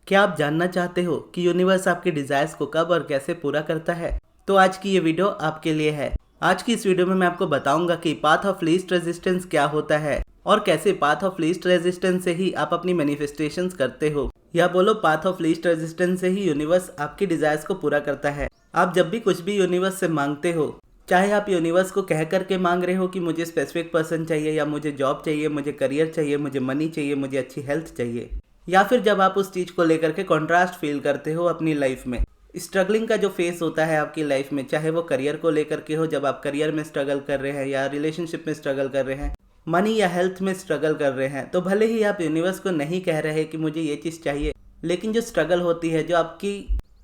क्या आप जानना चाहते हो कि यूनिवर्स आपके डिजायर्स को कब और कैसे पूरा करता है? तो आज की ये वीडियो आपके लिए है। आज की इस वीडियो में मैं आपको बताऊंगा कि पाथ ऑफ लीस्ट रेजिस्टेंस क्या होता है और कैसे पाथ ऑफ लीस्ट रेजिस्टेंस से ही आप अपनी मैनिफेस्टेशंस करते हो, या बोलो पाथ ऑफ लीस्ट रेजिस्टेंस से ही यूनिवर्स आपके डिजायर्स को पूरा करता है। आप जब भी कुछ भी यूनिवर्स से मांगते हो, चाहे आप यूनिवर्स को कह करके मांग रहे हो कि मुझे स्पेसिफिक पर्सन चाहिए, या मुझे जॉब चाहिए, मुझे करियर चाहिए, मुझे मनी चाहिए, मुझे अच्छी हेल्थ चाहिए, या फिर जब आप उस चीज़ को लेकर के कॉन्ट्रास्ट फील करते हो अपनी लाइफ में, स्ट्रगलिंग का जो फेस होता है आपकी लाइफ में, चाहे वो करियर को लेकर के हो, जब आप करियर में स्ट्रगल कर रहे हैं या रिलेशनशिप में स्ट्रगल कर रहे हैं, मनी या हेल्थ में स्ट्रगल कर रहे हैं, तो भले ही आप यूनिवर्स को नहीं कह रहे कि मुझे ये चीज़ चाहिए, लेकिन जो स्ट्रगल होती है, जो आपकी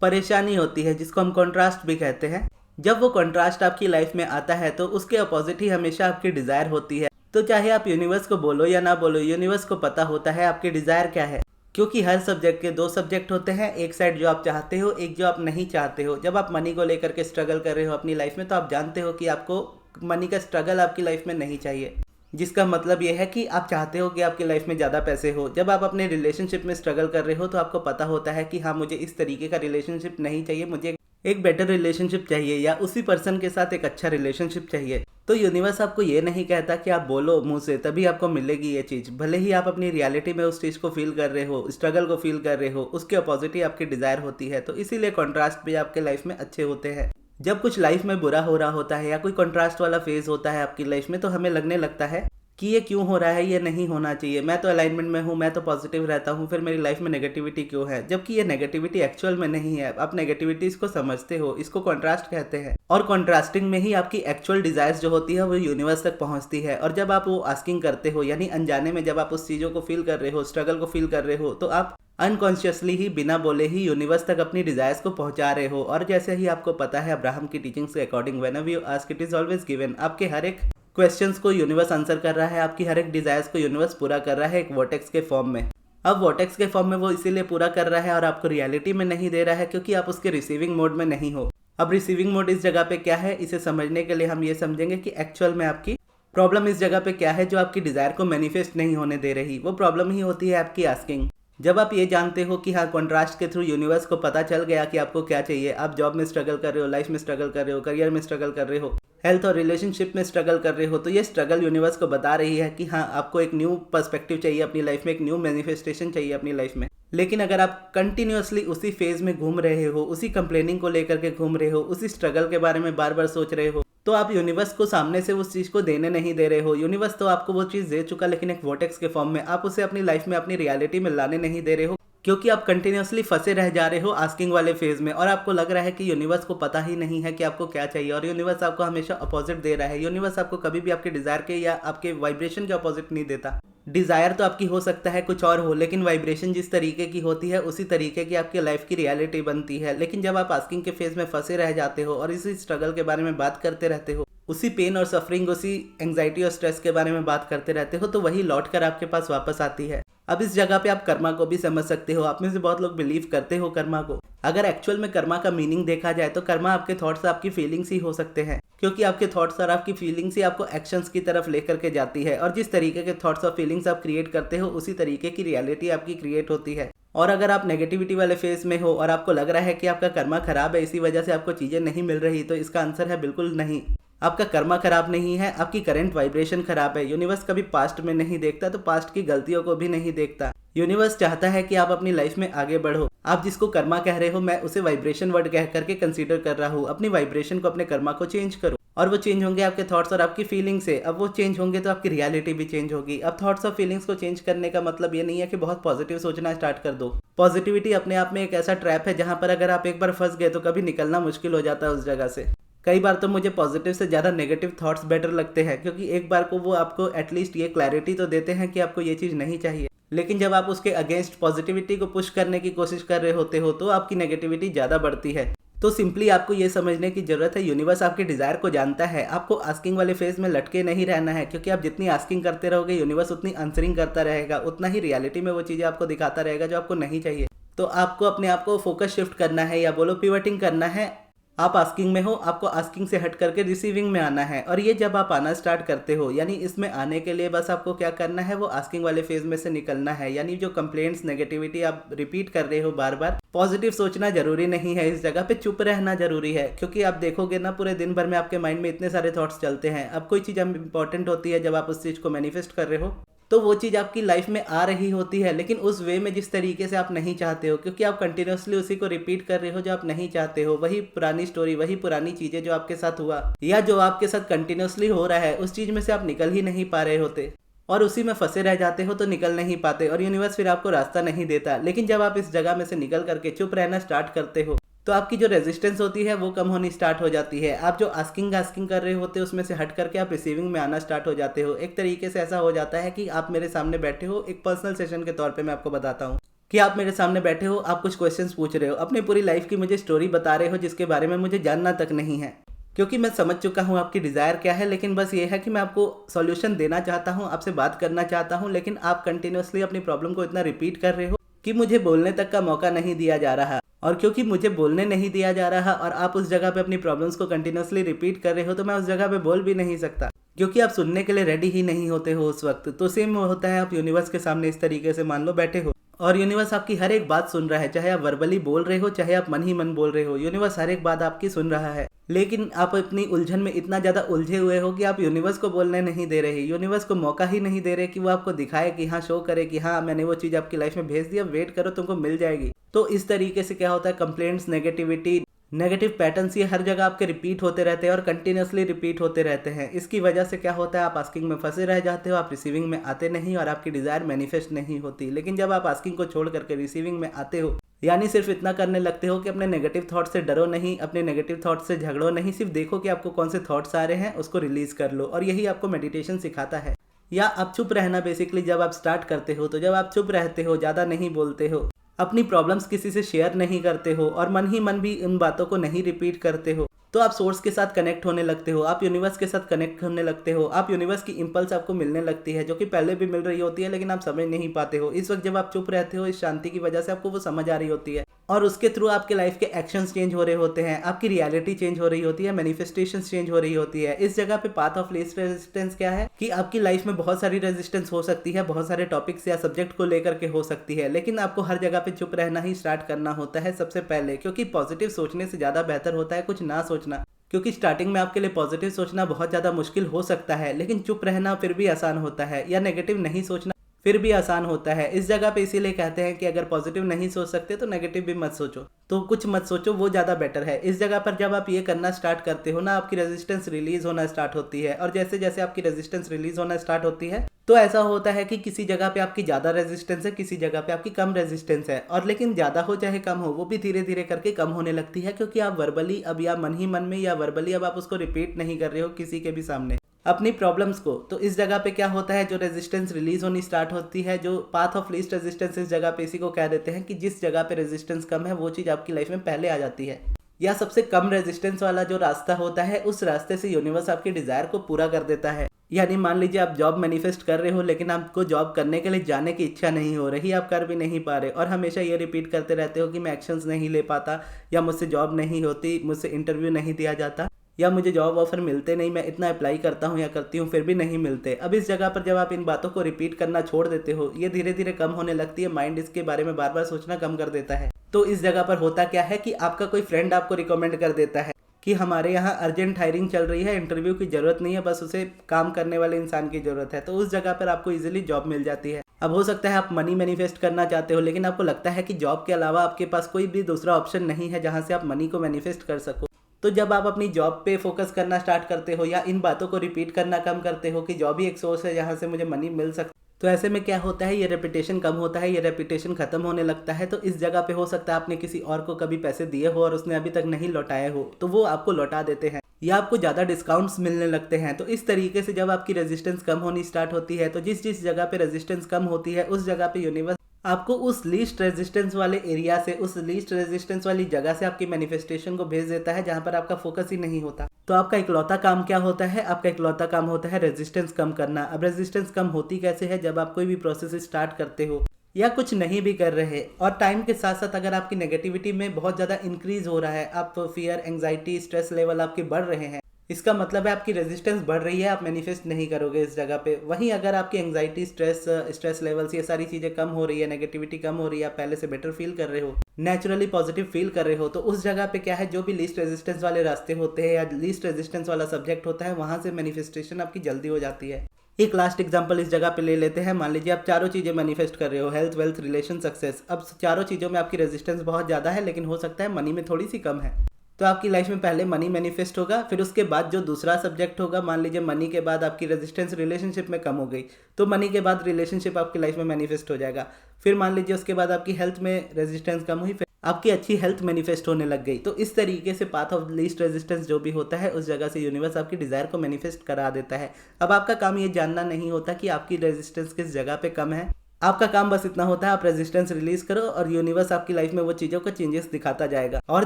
परेशानी होती है, जिसको हम कॉन्ट्रास्ट भी कहते हैं, जब वो कॉन्ट्रास्ट आपकी लाइफ में आता है तो उसके अपोजिट ही हमेशा आपकी डिज़ायर होती है। तो चाहे आप यूनिवर्स को बोलो या ना बोलो, यूनिवर्स को पता होता है आपकी डिज़ायर क्या है, क्योंकि हर सब्जेक्ट के दो सब्जेक्ट होते हैं, एक साइड जो आप चाहते हो, एक जो आप नहीं चाहते हो। जब आप मनी को लेकर के स्ट्रगल कर रहे हो अपनी लाइफ में, तो आप जानते हो कि आपको मनी का स्ट्रगल आपकी लाइफ में नहीं चाहिए, जिसका मतलब ये है कि आप चाहते हो कि आपकी लाइफ में ज़्यादा पैसे हो। जब आप अपने रिलेशनशिप में स्ट्रगल कर रहे हो तो आपको पता होता है कि हाँ, मुझे इस तरीके का रिलेशनशिप नहीं चाहिए, मुझे एक बेटर रिलेशनशिप चाहिए, या उसी पर्सन के साथ एक अच्छा रिलेशनशिप चाहिए। तो यूनिवर्स आपको ये नहीं कहता कि आप बोलो मुंह से तभी आपको मिलेगी ये चीज़, भले ही आप अपनी रियलिटी में उस चीज़ को फील कर रहे हो, स्ट्रगल को फील कर रहे हो, उसके अपोजिट ही आपकी डिज़ायर होती है। तो इसीलिए कॉन्ट्रास्ट भी आपके लाइफ में अच्छे होते हैं। जब कुछ लाइफ में बुरा हो रहा होता है या कोई कॉन्ट्रास्ट वाला फेज होता है आपकी लाइफ में, तो हमें लगने लगता है कि ये क्यों हो रहा है, ये नहीं होना चाहिए, मैं तो अलाइनमेंट में हूँ, मैं तो पॉजिटिव रहता हूँ, फिर मेरी लाइफ में नेगेटिविटी क्यों है, जबकि ये नेगेटिविटी एक्चुअल में नहीं है। आप नेगेटिविटी इसको समझते हो, इसको कॉन्ट्रास्ट कहते हैं, और कॉन्ट्रास्टिंग में ही आपकी एक्चुअल डिजायर्स जो होती है वो यूनिवर्स तक पहुँचती है। और जब आप वो आस्किंग करते हो, यानी अनजाने में जब आप उस चीज़ों को फील कर रहे हो, स्ट्रगल को फील कर रहे हो, तो आप अनकॉन्शियसली ही बिना बोले ही यूनिवर्स तक अपनी डिजायर्स को पहुंचा रहे हो। और जैसे ही आपको पता है अब्राहम की टीचिंग्स के according, whenever you ask it is always given, आपके हर एक क्वेश्चंस को यूनिवर्स आंसर कर रहा है, आपकी हर एक डिजायर्स को यूनिवर्स पूरा कर रहा है एक वर्टेक्स के फॉर्म में। अब वर्टेक्स के फॉर्म में वो इसीलिए पूरा कर रहा है और आपको रियलिटी में नहीं दे रहा है क्योंकि आप उसके रिसीविंग मोड में नहीं हो। अब रिसीविंग मोड इस जगह पे क्या है, इसे समझने के लिए हम ये समझेंगे कि एक्चुअल में आपकी प्रॉब्लम इस जगह पे क्या है जो आपकी डिजायर को मैनिफेस्ट नहीं होने दे रही। वो प्रॉब्लम ही होती है आपकी आस्किंग। जब आप ये जानते हो कि हाँ, कॉन्ट्रास्ट के थ्रू यूनिवर्स को पता चल गया कि आपको क्या चाहिए, आप जॉब में स्ट्रगल कर रहे हो, लाइफ में स्ट्रगल कर रहे हो, करियर में स्ट्रगल कर रहे हो, हेल्थ और रिलेशनशिप में स्ट्रगल कर रहे हो, तो ये स्ट्रगल यूनिवर्स को बता रही है कि हाँ, आपको एक न्यू पर्सपेक्टिव चाहिए अपनी लाइफ में, एक न्यू मैनिफेस्टेशन चाहिए अपनी लाइफ में। लेकिन अगर आप कंटिन्यूअसली उसी फेज में घूम रहे हो, उसी कंप्लेनिंग को लेकर के घूम रहे हो, उसी स्ट्रगल के बारे में बार बार सोच रहे हो, तो आप यूनिवर्स को सामने से उस चीज़ को देने नहीं दे रहे हो। यूनिवर्स तो आपको वो चीज़ दे चुका, लेकिन एक वर्टेक्स के फॉर्म में। आप उसे अपनी लाइफ में, अपनी रियलिटी में लाने नहीं दे रहे हो, क्योंकि आप कंटिन्यूअसली फंसे रह जा रहे हो आस्किंग वाले फेज में, और आपको लग रहा है कि यूनिवर्स को पता ही नहीं है कि आपको क्या चाहिए, और यूनिवर्स आपको हमेशा अपोजिट दे रहा है। यूनिवर्स आपको कभी भी आपके डिजायर के या आपके वाइब्रेशन के अपोजिट नहीं देता। डिजायर तो आपकी हो सकता है कुछ और हो, लेकिन वाइब्रेशन जिस तरीके की होती है उसी तरीके की आपकी लाइफ की रियलिटी बनती है। लेकिन जब आप आस्किंग के फेज में फंसे रह जाते हो और इसी स्ट्रगल के बारे में बात करते रहते हो, उसी पेन और सफरिंग, उसी एंग्जाइटी और स्ट्रेस के बारे में बात करते रहते हो, तो वही लौट कर आपके पास वापस आती है। अब इस जगह पे आप कर्मा को भी समझ सकते हो। आप में से बहुत लोग बिलीव करते हो कर्मा को। अगर एक्चुअल में कर्मा का मीनिंग देखा जाए तो कर्मा आपके थॉट्स, आपकी फीलिंग्स ही हो सकते हैं, क्योंकि आपके थॉट्स और आपकी फीलिंग्स ही आपको एक्शंस की तरफ लेकर के जाती है, और जिस तरीके के थॉट्स और फीलिंग्स आप क्रिएट करते हो उसी तरीके की रियलिटी आपकी क्रिएट होती है। और अगर आप नेगेटिविटी वाले फेज में हो और आपको लग रहा है कि आपका कर्मा खराब है, इसी वजह से आपको चीज़ें नहीं मिल रही, तो इसका आंसर है बिल्कुल नहीं। आपका कर्मा खराब नहीं है, आपकी करंट वाइब्रेशन खराब है। यूनिवर्स कभी पास्ट में नहीं देखता, तो पास्ट की गलतियों को भी नहीं देखता। यूनिवर्स चाहता है कि आप अपनी लाइफ में आगे बढ़ो। आप जिसको कर्मा कह रहे हो, मैं उसे वाइब्रेशन वर्ड कह करके कंसीडर कर रहा हूँ। अपनी वाइब्रेशन को, अपने कर्मा को चेंज करो, और वो चेंज होंगे आपके थॉट्स और आपकी फीलिंग से। अब वो चेंज होंगे तो आपकी रियलिटी भी चेंज होगी। अब थॉट्स और फीलिंग्स को चेंज करने का मतलब ये नहीं है कि बहुत पॉजिटिव सोचना स्टार्ट कर दो। पॉजिटिविटी अपने आप में एक ऐसा ट्रैप है जहाँ पर अगर आप एक बार फंस गए तो कभी निकलना मुश्किल हो जाता है उस जगह से। कई बार तो मुझे पॉजिटिव से ज़्यादा नेगेटिव थॉट्स बेटर लगते हैं, क्योंकि एक बार को वो आपको एटलीस्ट ये क्लैरिटी तो देते हैं कि आपको ये चीज़ नहीं चाहिए। लेकिन जब आप उसके अगेंस्ट पॉजिटिविटी को पुश करने की कोशिश कर रहे होते हो तो आपकी नेगेटिविटी ज़्यादा बढ़ती है। तो सिंपली आपको ये समझने की जरूरत है, यूनिवर्स आपके डिजायर को जानता है। आपको आस्किंग वाले फेज में लटके नहीं रहना है, क्योंकि आप जितनी आस्किंग करते रहोगे यूनिवर्स उतनी आंसरिंग करता रहेगा, उतना ही रियलिटी में वो चीज़ें आपको दिखाता रहेगा जो आपको नहीं चाहिए। तो आपको अपने आप को फोकस शिफ्ट करना है, या बोलो पिवटिंग करना है आप आस्किंग में हो, आपको आस्किंग से हट करके रिसीविंग में आना है। और ये जब आप आना स्टार्ट करते हो, यानी इसमें आने के लिए बस आपको क्या करना है, वो आस्किंग वाले फेज में से निकलना है। यानी जो कंप्लेंट्स, नेगेटिविटी आप रिपीट कर रहे हो बार बार, पॉजिटिव सोचना जरूरी नहीं है, इस जगह पे चुप रहना जरूरी है। क्योंकि आप देखोगे ना, पूरे दिन भर में आपके माइंड में इतने सारे थॉट्स चलते हैं। अब कोई चीज़ इंपॉर्टेंट होती है, जब आप उस चीज़ को मैनिफेस्ट कर रहे हो तो वो चीज़ आपकी लाइफ में आ रही होती है, लेकिन उस वे में जिस तरीके से आप नहीं चाहते हो, क्योंकि आप कंटिन्यूअसली उसी को रिपीट कर रहे हो जो आप नहीं चाहते हो। वही पुरानी स्टोरी, वही पुरानी चीज़ें जो आपके साथ हुआ या जो आपके साथ कंटिन्यूअसली हो रहा है, उस चीज़ में से आप निकल ही नहीं पा रहे होते और उसी में फंसे रह जाते हो, तो निकल नहीं पाते और यूनिवर्स फिर आपको रास्ता नहीं देता। लेकिन जब आप इस जगह में से निकल करके चुप रहना स्टार्ट करते हो, तो आपकी जो रेजिस्टेंस होती है वो कम होनी स्टार्ट हो जाती है। आप जो आस्किंग कर रहे होते हो, उसमें से हट करके आप रिसीविंग में आना स्टार्ट हो जाते हो। एक तरीके से ऐसा हो जाता है कि आप मेरे सामने बैठे हो, एक पर्सनल सेशन के तौर पे मैं आपको बताता हूँ कि आप मेरे सामने बैठे हो, आप कुछ क्वेश्चंस पूछ रहे हो, अपनी पूरी लाइफ की मुझे स्टोरी बता रहे हो जिसके बारे में मुझे जानना तक नहीं है, क्योंकि मैं समझ चुका हूँ आपकी डिज़ायर क्या है। लेकिन बस ये है कि मैं आपको सॉल्यूशन देना चाहता हूँ, आपसे बात करना चाहता हूँ, लेकिन आप कंटिन्यूअसली अपनी प्रॉब्लम को इतना रिपीट कर रहे हो कि मुझे बोलने तक का मौका नहीं दिया जा रहा। और क्योंकि मुझे बोलने नहीं दिया जा रहा और आप उस जगह पे अपनी प्रॉब्लम्स को कंटिन्यूअसली रिपीट कर रहे हो, तो मैं उस जगह पे बोल भी नहीं सकता, क्योंकि आप सुनने के लिए रेडी ही नहीं होते हो उस वक्त। तो सेम होता है, आप यूनिवर्स के सामने इस तरीके से मान लो बैठे हो और यूनिवर्स आपकी हर एक बात सुन रहा है, चाहे आप वर्बली बोल रहे हो, चाहे आप मन ही मन बोल रहे हो, यूनिवर्स हर एक बात आपकी सुन रहा है। लेकिन आप अपनी उलझन में इतना ज़्यादा उलझे हुए हो कि आप यूनिवर्स को बोलने नहीं दे रहे, यूनिवर्स को मौका ही नहीं दे रहे कि वो आपको दिखाए, कि हाँ, शो करे कि हाँ, मैंने वो चीज़ आपकी लाइफ में भेज दिया, वेट करो, तुमको मिल जाएगी। तो इस तरीके से क्या होता है, कंप्लेंट्स, नेगेटिविटी, नेगेटिव पैटर्न्स, ये हर जगह आपके रिपीट होते रहते हैं और कंटिन्यूअसली रिपीट होते रहते हैं। इसकी वजह से क्या होता है, आप आस्किंग में फंसे रह जाते हो, आप रिसीविंग में आते नहीं और आपकी डिज़ायर मैनिफेस्ट नहीं होती। लेकिन जब आप आस्किंग को छोड़ करके रिसीविंग में आते हो, यानी सिर्फ इतना करने लगते हो कि अपने नेगेटिव थॉट से डरो नहीं, अपने नेगेटिव थॉट से झगड़ो नहीं, सिर्फ देखो कि आपको कौन से थॉट्स आ रहे हैं, उसको रिलीज कर लो। और यही आपको मेडिटेशन सिखाता है। या आप चुप रहना, बेसिकली जब आप स्टार्ट करते हो, तो जब आप चुप रहते हो, ज़्यादा नहीं बोलते हो, अपनी प्रॉब्लम्स किसी से शेयर नहीं करते हो और मन ही मन भी उन बातों को नहीं रिपीट करते हो, तो आप सोर्स के साथ कनेक्ट होने लगते हो, आप यूनिवर्स के साथ कनेक्ट होने लगते हो, आप यूनिवर्स की इंपल्स आपको मिलने लगती है, जो कि पहले भी मिल रही होती है, लेकिन आप समझ नहीं पाते हो। इस वक्त जब आप चुप रहते हो, इस शांति की वजह से आपको वो समझ आ रही होती है और उसके थ्रू आपके लाइफ के एक्शंस चेंज हो रहे होते हैं, आपकी रियलिटी चेंज हो रही होती है, मैनिफेस्टेशंस चेंज हो रही होती है। इस जगह पे पाथ ऑफ लीस्ट रेजिस्टेंस क्या है कि आपकी लाइफ में बहुत सारी रेजिस्टेंस हो सकती है, बहुत सारे टॉपिक्स या सब्जेक्ट को लेकर के हो सकती है, लेकिन आपको हर जगह पे चुप रहना ही स्टार्ट करना होता है सबसे पहले, क्योंकि पॉजिटिव सोचने से ज़्यादा बेहतर होता है कुछ ना सोचना। क्योंकि स्टार्टिंग में आपके लिए पॉजिटिव सोचना बहुत ज़्यादा मुश्किल हो सकता है, लेकिन चुप रहना फिर भी आसान होता है, या नेगेटिव नहीं सोचना फिर भी आसान होता है। इस जगह पे इसीलिए कहते हैं कि अगर पॉजिटिव नहीं सोच सकते तो नेगेटिव भी मत सोचो, तो कुछ मत सोचो, वो ज़्यादा बेटर है। इस जगह पर जब आप ये करना स्टार्ट करते हो ना, आपकी रेजिस्टेंस रिलीज होना स्टार्ट होती है, और जैसे जैसे आपकी रेजिस्टेंस रिलीज होना स्टार्ट होती है, तो ऐसा होता है कि किसी जगह पे आपकी ज़्यादा रेजिस्टेंस है, किसी जगह पे आपकी कम रेजिस्टेंस है, और लेकिन ज़्यादा हो चाहे कम हो, वो भी धीरे धीरे करके कम होने लगती है, क्योंकि आप वर्बली अब या मन ही मन में या वर्बली अब आप उसको रिपीट नहीं कर रहे हो किसी के भी सामने अपनी प्रॉब्लम्स को। तो इस जगह पे क्या होता है, जो रेजिस्टेंस रिलीज होनी स्टार्ट होती है, जो पाथ ऑफ लीस्ट रेजिस्टेंस, इस जगह पे इसी को कह देते हैं कि जिस जगह पे रेजिस्टेंस कम है वो चीज़ आपकी लाइफ में पहले आ जाती है, या सबसे कम रेजिस्टेंस वाला जो रास्ता होता है, उस रास्ते से यूनिवर्स आपकी डिजायर को पूरा कर देता है। यानी मान लीजिए आप जॉब मैनिफेस्ट कर रहे हो, लेकिन आपको जॉब करने के लिए जाने की इच्छा नहीं हो रही, आप कर भी नहीं पा रहे, और हमेशा ये रिपीट करते रहते हो कि मैं एक्शंस नहीं ले पाता, या मुझसे जॉब नहीं होती, मुझसे इंटरव्यू नहीं दिया जाता, या मुझे जॉब ऑफर मिलते नहीं, मैं इतना अप्लाई करता हूँ या करती हूँ फिर भी नहीं मिलते। अब इस जगह पर जब आप इन बातों को रिपीट करना छोड़ देते हो, ये धीरे धीरे कम होने लगती है, माइंड इसके बारे में बार बार सोचना कम कर देता है। तो इस जगह पर होता क्या है कि आपका कोई फ्रेंड आपको रिकमेंड कर देता है कि हमारे यहाँ अर्जेंट हायरिंग चल रही है, इंटरव्यू की जरूरत नहीं है, बस उसे काम करने वाले इंसान की जरूरत है, तो उस जगह पर आपको इजीली जॉब मिल जाती है। अब हो सकता है आप मनी मैनिफेस्ट करना चाहते हो, लेकिन आपको लगता है कि जॉब के अलावा आपके पास कोई भी दूसरा ऑप्शन नहीं है जहाँ से आप मनी को मैनिफेस्ट कर सको। तो जब आप अपनी जॉब पे फोकस करना स्टार्ट करते हो, या इन बातों को रिपीट करना कम करते हो कि जॉब ही एक सोर्स है जहाँ से मुझे मनी मिल सकता, तो ऐसे में क्या होता है, ये रेपुटेशन कम होता है, ये रेपुटेशन खत्म होने लगता है। तो इस जगह पे हो सकता है आपने किसी और को कभी पैसे दिए हो और उसने अभी तक नहीं लौटाए हो, तो वो आपको लौटा देते हैं, या आपको ज़्यादा डिस्काउंट्स मिलने लगते हैं। तो इस तरीके से जब आपकी रेजिस्टेंस कम होनी स्टार्ट होती है, तो जिस जिस जगह पे रेजिस्टेंस कम होती है, उस जगह पे यूनिवर्स आपको उस लीस्ट रेजिस्टेंस वाले एरिया से, उस लीस्ट रेजिस्टेंस वाली जगह से आपकी मैनिफेस्टेशन को भेज देता है, जहां पर आपका फोकस ही नहीं होता। तो आपका इकलौता काम क्या होता है, आपका इकलौता काम होता है रेजिस्टेंस कम करना। अब रेजिस्टेंस कम होती कैसे है, जब आप कोई भी प्रोसेस स्टार्ट करते हो, या कुछ नहीं भी कर रहे और टाइम के साथ साथ अगर आपकी नेगेटिविटी में बहुत ज़्यादा इंक्रीज हो रहा है, आप फियर, एंग्जाइटी, स्ट्रेस लेवल आपके बढ़ रहे हैं, इसका मतलब है आपकी रेजिस्टेंस बढ़ रही है, आप मैनिफेस्ट नहीं करोगे इस जगह पे। वहीं अगर आपकी एंग्जाइटी, स्ट्रेस लेवल्स, ये सारी चीज़ें कम हो रही है, नेगेटिविटी कम हो रही है, आप पहले से बेटर फील कर रहे हो, नेचुरली पॉजिटिव फील कर रहे हो, तो उस जगह पे क्या है, जो भी लीस्ट रेजिस्टेंस वाले रास्ते होते हैं या लीस्ट रेजिस्टेंस वाला सब्जेक्ट होता है, वहां से मैनिफेस्टेशन आपकी जल्दी हो जाती है। एक लास्ट एग्जांपल इस जगह पे ले लेते हैं। मान लीजिए आप चारों चीज़ें मैनिफेस्ट कर रहे हो, हेल्थ, वेल्थ, रिलेशन, सक्सेस। अब चारों चीज़ों में आपकी रेजिस्टेंस बहुत ज़्यादा है, लेकिन हो सकता है मनी में थोड़ी सी कम है। तो आपकी लाइफ में पहले मनी मैनिफेस्ट होगा, फिर उसके बाद जो दूसरा सब्जेक्ट होगा, मान लीजिए मनी के बाद आपकी रेजिस्टेंस रिलेशनशिप में कम हो गई, तो मनी के बाद रिलेशनशिप आपकी लाइफ में मैनिफेस्ट हो जाएगा। फिर मान लीजिए उसके बाद आपकी हेल्थ में रेजिस्टेंस कम हुई, फिर आपकी अच्छी हेल्थ मैनिफेस्ट होने लग गई। तो इस तरीके से पाथ ऑफ लीस्ट रेजिस्टेंस जो भी होता है, उस जगह से यूनिवर्स आपकी डिजायर को मैनिफेस्ट करा देता है। अब आपका काम ये जानना नहीं होता कि आपकी रेजिस्टेंस किस जगह पे कम है, आपका काम बस इतना होता है, आप रेजिस्टेंस रिलीज करो और यूनिवर्स आपकी लाइफ में वो चीज़ों को चेंजेस दिखाता जाएगा और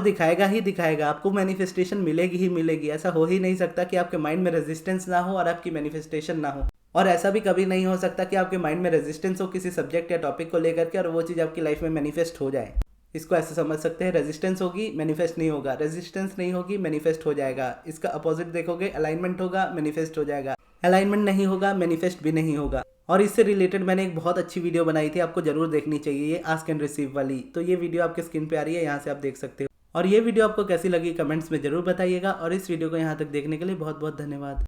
दिखाएगा ही दिखाएगा। आपको मैनिफेस्टेशन मिलेगी ही मिलेगी। ऐसा हो ही नहीं सकता कि आपके माइंड में रेजिस्टेंस ना हो और आपकी मैनिफेस्टेशन ना हो। और ऐसा भी कभी नहीं हो सकता कि आपके माइंड में रेजिस्टेंस हो किसी सब्जेक्ट या टॉपिक को लेकर के और वो चीज़ आपकी लाइफ में मैनिफेस्ट हो जाए। इसको ऐसे समझ सकते हैं, रेजिस्टेंस होगी, मैनिफेस्ट नहीं होगा, रेजिस्टेंस नहीं होगी, मैनिफेस्ट हो जाएगा। इसका अपोजिट देखोगे, अलाइनमेंट होगा, मैनिफेस्ट हो जाएगा, अलाइनमेंट नहीं होगा, मैनिफेस्ट भी नहीं होगा। और इससे रिलेटेड मैंने एक बहुत अच्छी वीडियो बनाई थी, आपको जरूर देखनी चाहिए, ये आस्क एंड रिसीव वाली। तो ये वीडियो आपके स्क्रीन पे आ रही है, यहाँ से आप देख सकते हो। और ये वीडियो आपको कैसी लगी कमेंट्स में जरूर बताइएगा और इस वीडियो को यहाँ तक देखने के लिए बहुत बहुत धन्यवाद।